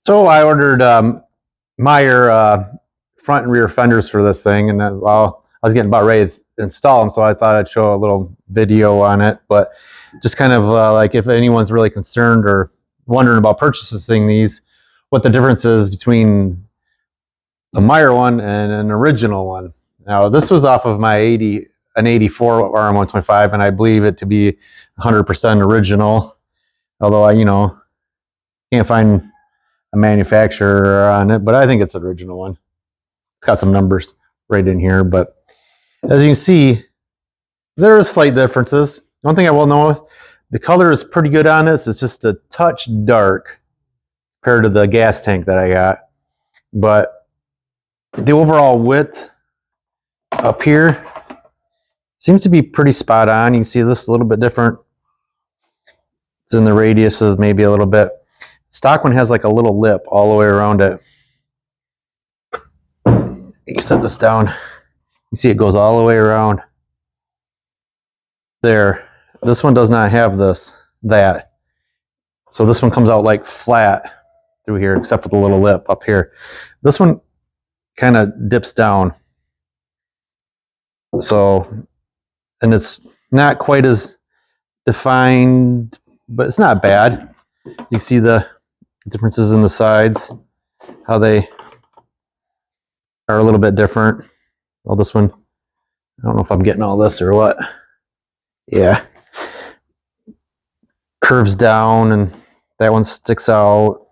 So I ordered Maier front and rear fenders for this thing, and well, I was getting about ready to install them, so I thought I'd show a little video on it. But just kind of like if anyone's really concerned or wondering about purchasing these, what the difference is between a Maier one and an original one. Now this was off of my an 84 RM125, and I believe it to be 100% original. Although I can't find a manufacturer on it, but I think it's an original one. It's got some numbers right in here, but as you can see, there are slight differences. One thing I will know, the color is pretty good on this. It's just a touch dark compared to the gas tank that I got, but the overall width up here seems to be pretty spot on. You can see this a little bit different. It's in the radius is maybe a little bit. Stock one has like a little lip all the way around it. You can set this down. You see it goes all the way around there. This one does not have that. So this one comes out like flat through here, except for the little lip up here. This one kind of dips down. So, and it's not quite as defined, but it's not bad. You see the differences in the sides, how they are a little bit different. Well, this one, I don't know if I'm getting all this or what. Yeah. Curves down, and that one sticks out.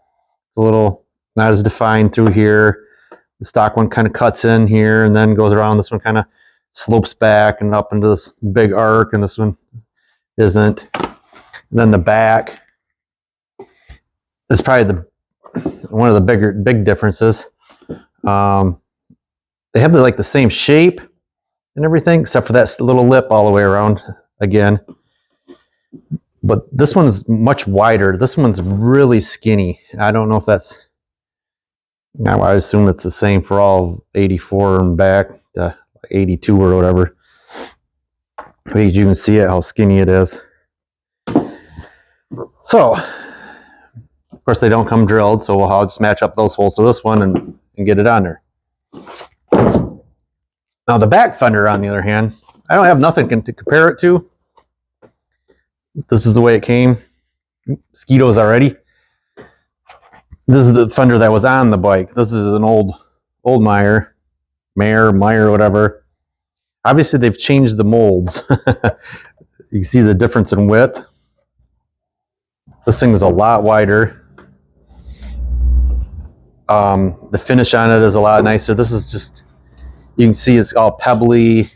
It's a little not as defined through here. The stock one kind of cuts in here and then goes around. This one kind of slopes back and up into this big arc, and this one isn't. And then the back is probably one of the big differences. They have like the same shape and everything, except for that little lip all the way around again. But this one's much wider. This one's really skinny. I don't know if that's, I assume it's the same for all 84 and back to 82 or whatever. But you can see it, how skinny it is. So, of course, they don't come drilled, so I'll just match up those holes to this one and get it on there. Now the back fender, on the other hand, I don't have nothing to compare it to. This is the way it came. Mosquitoes already. This is the fender that was on the bike. This is an old Maier, whatever. Obviously, they've changed the molds. You can see the difference in width. This thing is a lot wider. The finish on it is a lot nicer. This is just, you can see it's all pebbly,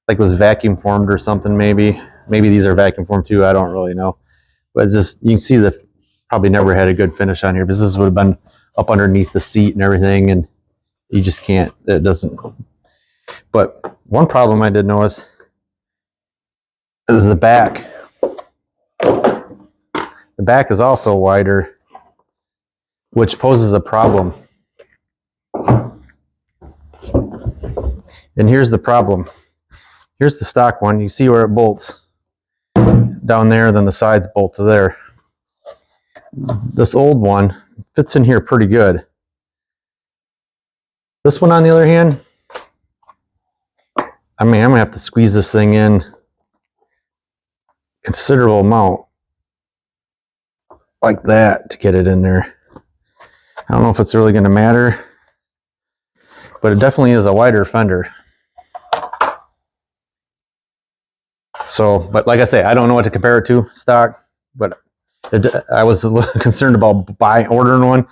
like it was vacuum formed or something maybe. Maybe these are vacuum formed too, I don't really know. But it's just, you can see that probably never had a good finish on here, because this would have been up underneath the seat and everything, and you just can't, it doesn't. But one problem I did notice is the back. The back is also wider, which poses a problem. And here's the problem. Here's the stock one. You see where it bolts down there, then the sides bolt to there. This old one fits in here pretty good. This one, on the other hand, I mean, I'm gonna have to squeeze this thing in considerable amount like that to get it in there. I don't know if it's really going to matter, but it definitely is a wider fender. So, but like I say, I don't know what to compare it to stock, but I was a little concerned about ordering one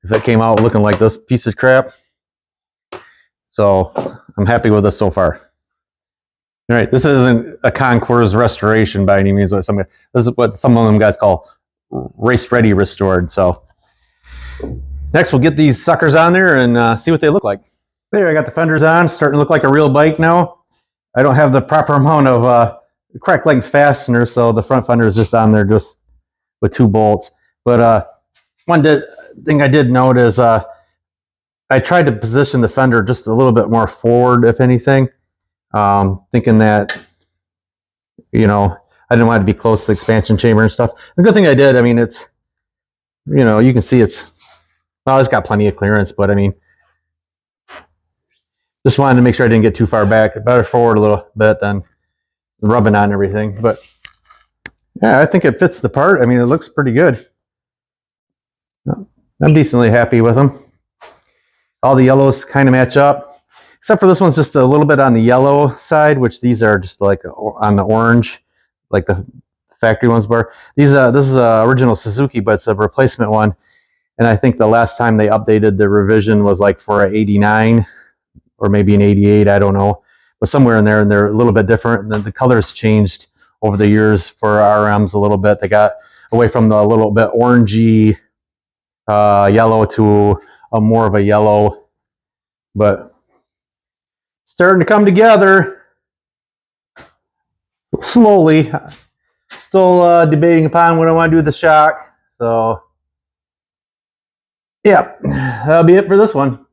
if it came out looking like this piece of crap. So I'm happy with this so far. All right, this isn't a Concours restoration by any means. This is what some of them guys call race ready restored. So next we'll get these suckers on there and see what they look like. There, I got the fenders on, starting to look like a real bike now. I don't have the proper amount of crack length fastener, so the front fender is just on there just with 2 bolts. But one thing I did note is I tried to position the fender just a little bit more forward, if anything, thinking that, you know, I didn't want it to be close to the expansion chamber and stuff. The good thing I did, I mean, it's, you know, you can see it's Well, it's got plenty of clearance, but I mean, just wanted to make sure I didn't get too far back. Better forward a little bit than rubbing on everything. But yeah, I think it fits the part. I mean, it looks pretty good. I'm decently happy with them. All the yellows kind of match up, except for this one's just a little bit on the yellow side, which these are just like on the orange, like the factory ones were. This is a original Suzuki, but it's a replacement one. And I think the last time they updated the revision was like for an 89 or maybe an 88, I don't know. But somewhere in there, and they're a little bit different. And then the colors changed over the years for RMs a little bit. They got away from the little bit orangey yellow to a more of a yellow, but starting to come together slowly. Still debating upon what I want to do with the shock. So yeah, that'll be it for this one.